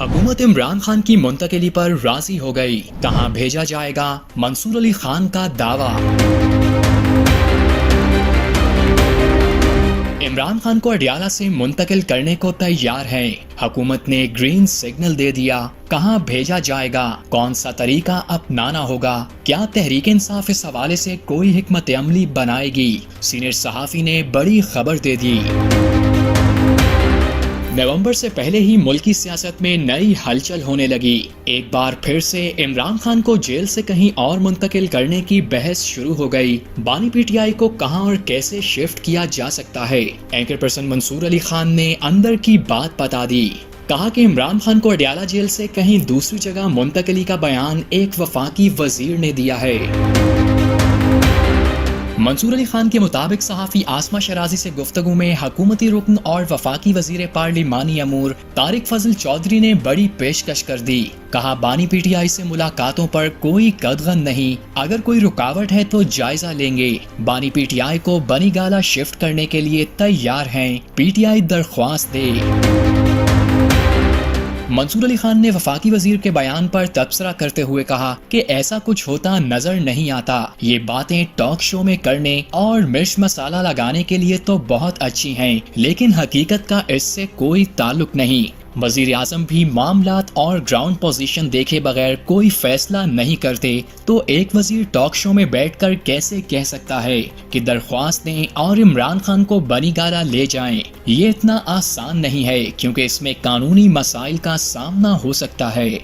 حکومت عمران خان کی منتقلی پر راضی ہو گئی، کہاں بھیجا جائے گا؟ منصور علی خان کا دعویٰ۔ عمران خان کو اڈیالہ سے منتقل کرنے کو تیار ہیں، حکومت نے گرین سگنل دے دیا۔ کہاں بھیجا جائے گا؟ کون سا طریقہ اپنانا ہوگا؟ کیا تحریک انصاف اس حوالے سے کوئی حکمت عملی بنائے گی؟ سینئر صحافی نے بڑی خبر دے دی۔ نومبر سے پہلے ہی ملکی سیاست میں نئی ہلچل ہونے لگی۔ ایک بار پھر سے عمران خان کو جیل سے کہیں اور منتقل کرنے کی بحث شروع ہو گئی۔ بانی پی ٹی آئی کو کہاں اور کیسے شفٹ کیا جا سکتا ہے؟ اینکر پرسن منصور علی خان نے اندر کی بات بتا دی۔ کہا کہ عمران خان کو اڈیالہ جیل سے کہیں دوسری جگہ منتقلی کا بیان ایک وفاقی وزیر نے دیا ہے۔ منصور علی خان کے مطابق صحافی آسما شرازی سے گفتگو میں حکومتی رکن اور وفاقی وزیر پارلیمانی امور طارق فضل چودھری نے بڑی پیشکش کر دی۔ کہا بانی پی ٹی آئی سے ملاقاتوں پر کوئی قدغن نہیں، اگر کوئی رکاوٹ ہے تو جائزہ لیں گے۔ بانی پی ٹی آئی کو بنی گالہ شفٹ کرنے کے لیے تیار ہیں، پی ٹی آئی درخواست دے۔ منصور علی خان نے وفاقی وزیر کے بیان پر تبصرہ کرتے ہوئے کہا کہ ایسا کچھ ہوتا نظر نہیں آتا۔ یہ باتیں ٹاک شو میں کرنے اور مرچ مسالہ لگانے کے لیے تو بہت اچھی ہیں، لیکن حقیقت کا اس سے کوئی تعلق نہیں۔ وزیر اعظم بھی معاملات اور گراؤنڈ پوزیشن دیکھے بغیر کوئی فیصلہ نہیں کرتے، تو ایک وزیر ٹاک شو میں بیٹھ کر کیسے کہہ سکتا ہے کہ درخواست دیں اور عمران خان کو بنی گالہ لے جائیں؟ یہ اتنا آسان نہیں ہے، کیونکہ اس میں قانونی مسائل کا سامنا ہو سکتا ہے۔